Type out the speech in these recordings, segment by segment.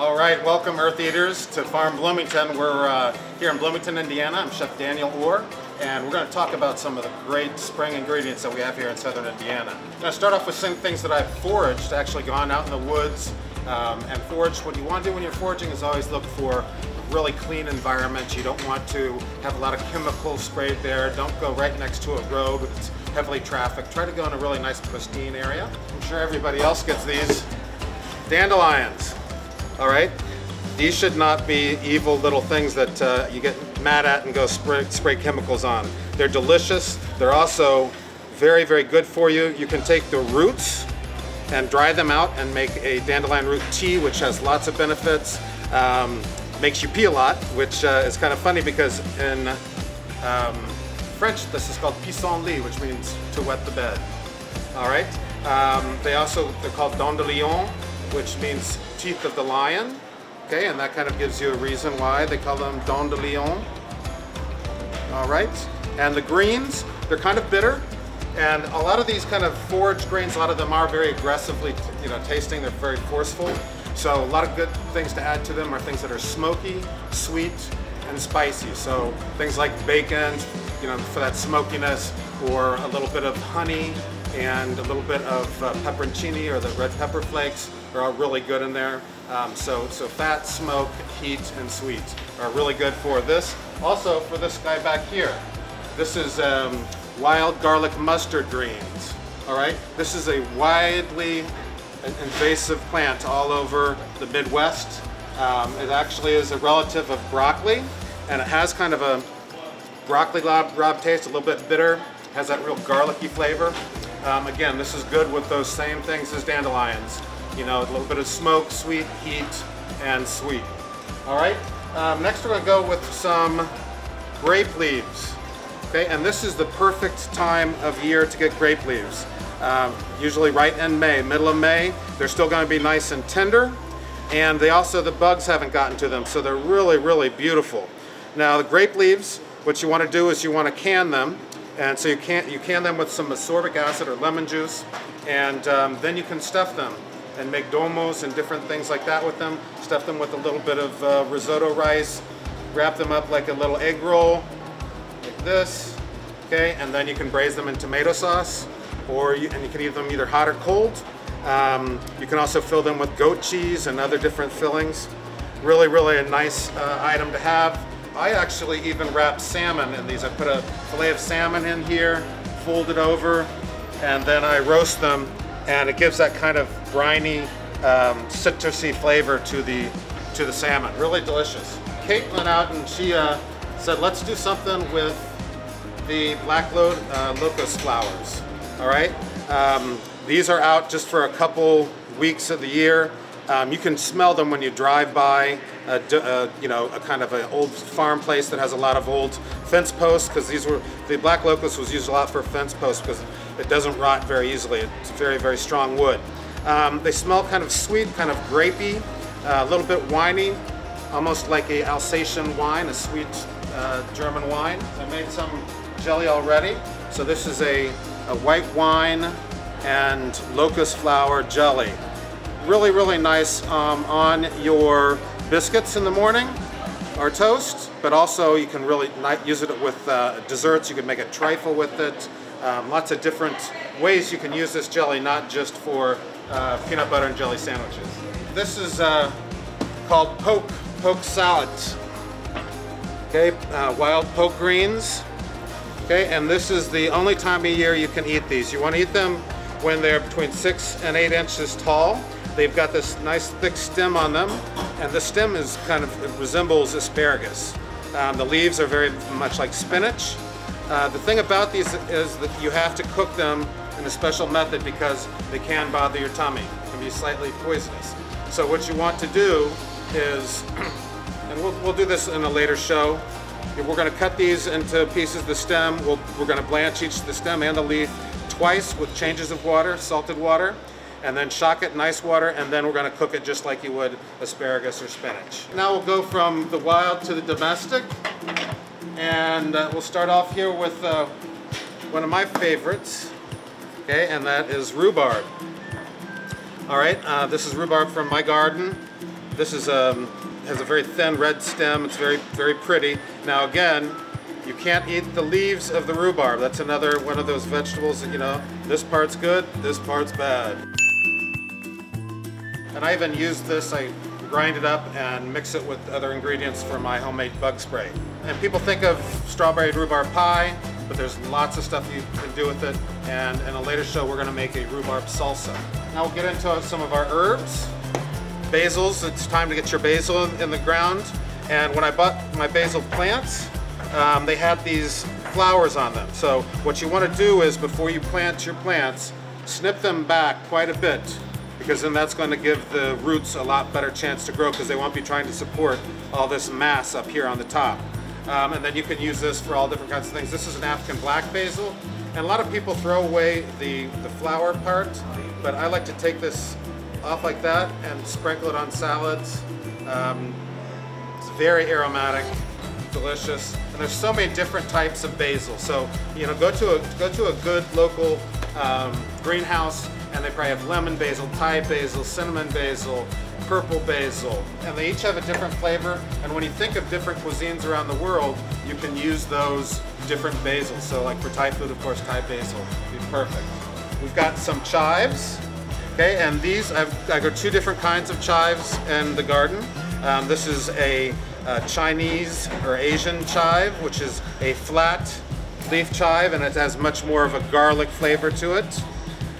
All right, welcome Earth Eaters to Farm Bloomington. We're here in Bloomington, Indiana. I'm Chef Daniel Orr, and we're going to talk about some of the great spring ingredients that we have here in southern Indiana. I'm going to start off with some things that I've foraged, actually gone out in the woods and foraged. What you want to do when you're foraging is always look for a really clean environment. You don't want to have a lot of chemicals sprayed there. Don't go right next to a road that's heavily trafficked. Try to go in a really nice pristine area. I'm sure everybody else gets these. Dandelions. All right, these should not be evil little things that you get mad at and go spray chemicals on. They're delicious. They're also very, very good for you. You can take the roots and dry them out and make a dandelion root tea, which has lots of benefits. Makes you pee a lot, which is kind of funny because in French this is called pissenlit, which means to wet the bed. All right. They're called Dandelions, which means teeth of the lion. Okay, and that kind of gives you a reason why they call them Dandelions. All right, and the greens, they're kind of bitter, and a lot of these kind of forage grains, a lot of them are very aggressively, tasting. They're very forceful. So a lot of good things to add to them are things that are smoky, sweet, and spicy. So things like bacon, for that smokiness, or a little bit of honey and a little bit of pepperoncini or the red pepper flakes are all really good in there. So fat, smoke, heat, and sweet are really good for this. Also for this guy back here, this is wild garlic mustard greens. All right, this is a widely invasive plant all over the Midwest. It actually is a relative of broccoli, and it has kind of a broccoli lob taste, a little bit bitter, has that real garlicky flavor. Again, this is good with those same things as dandelions. A little bit of smoke, sweet, heat, and sweet. All right, next we're gonna go with some grape leaves. Okay, and this is the perfect time of year to get grape leaves. Usually right in May, middle of May. They're still gonna be nice and tender, and the bugs haven't gotten to them, so they're really, really beautiful. Now the grape leaves, what you wanna do is you wanna can them. And so you can them with some ascorbic acid or lemon juice, and then you can stuff them and make domos and different things like that with them. Stuff them with a little bit of risotto rice, wrap them up like a little egg roll, like this, okay? And then you can braise them in tomato sauce, and you can eat them either hot or cold. You can also fill them with goat cheese and other different fillings. Really, really a nice item to have. I actually even wrap salmon in these. I put a fillet of salmon in here, fold it over, and then I roast them, and it gives that kind of briny, citrusy flavor to the salmon. Really delicious. Kate went out and she said, let's do something with the black locust flowers. All right, these are out just for a couple weeks of the year. You can smell them when you drive by a kind of an old farm place that has a lot of old fence posts, because the black locust was used a lot for fence posts because it doesn't rot very easily. It's very, very strong wood. They smell kind of sweet, kind of grapey, a little bit winey, almost like a Alsatian wine, a sweet German wine. I made some jelly already. So this is a white wine and locust flower jelly. Really, really nice on your biscuits in the morning or toast, but also you can really use it with desserts. You can make a trifle with it. Lots of different ways you can use this jelly, not just for peanut butter and jelly sandwiches. This is called poke sallet. Okay, wild poke greens. Okay, and this is the only time of year you can eat these. You want to eat them when they're between 6 and 8 inches tall. They've got this nice thick stem on them, and the stem is it resembles asparagus. The leaves are very much like spinach. The thing about these is that you have to cook them in a special method because they can bother your tummy. It can be slightly poisonous. So what you want to do is, and we'll do this in a later show, we're going to cut these into pieces of the stem. We're going to blanch the stem and the leaf twice with changes of water, salted water, and then shock it in ice water, and then we're going to cook it just like you would asparagus or spinach. Now we'll go from the wild to the domestic, and we'll start off here with one of my favorites, okay, and that is rhubarb. All right, this is rhubarb from my garden. This is has a very thin red stem. It's very, very pretty. Now again, you can't eat the leaves of the rhubarb. That's another one of those vegetables that, you know, this part's good, this part's bad. And I even use this, I grind it up and mix it with other ingredients for my homemade bug spray. And people think of strawberry rhubarb pie, but there's lots of stuff you can do with it. And in a later show, we're gonna make a rhubarb salsa. Now we'll get into some of our herbs. Basils, it's time to get your basil in the ground. And when I bought my basil plants, they had these flowers on them. So what you want to do is, before you plant your plants, snip them back quite a bit, because then that's going to give the roots a lot better chance to grow, because they won't be trying to support all this mass up here on the top. And then you can use this for all different kinds of things. This is an African black basil, and a lot of people throw away the flower part, but I like to take this off like that and sprinkle it on salads. It's very aromatic, delicious, and there's so many different types of basil. So, you know, go to a good local greenhouse, and they probably have lemon basil, Thai basil, cinnamon basil, purple basil, and they each have a different flavor. And when you think of different cuisines around the world, you can use those different basils. So like for Thai food, of course, Thai basil would be perfect. We've got some chives, okay, and these, I've got two different kinds of chives in the garden. This is a Chinese or Asian chive, which is a flat leaf chive, and it has much more of a garlic flavor to it.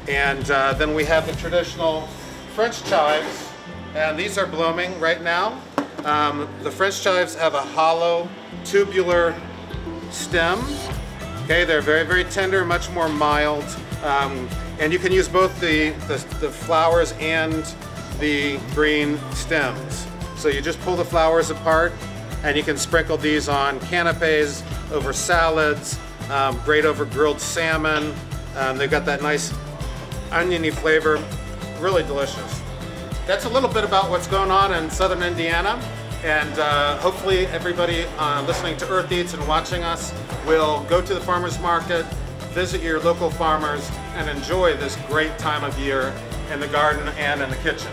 And then we have the traditional French chives, and these are blooming right now. The French chives have a hollow, tubular stem. Okay, they're very, very tender, much more mild. And you can use both the flowers and the green stems. So you just pull the flowers apart, and you can sprinkle these on canapes, over salads, great over grilled salmon. They've got that nice oniony flavor, really delicious. That's a little bit about what's going on in southern Indiana, and hopefully everybody listening to Earth Eats and watching us will go to the farmer's market, visit your local farmers, and enjoy this great time of year in the garden and in the kitchen.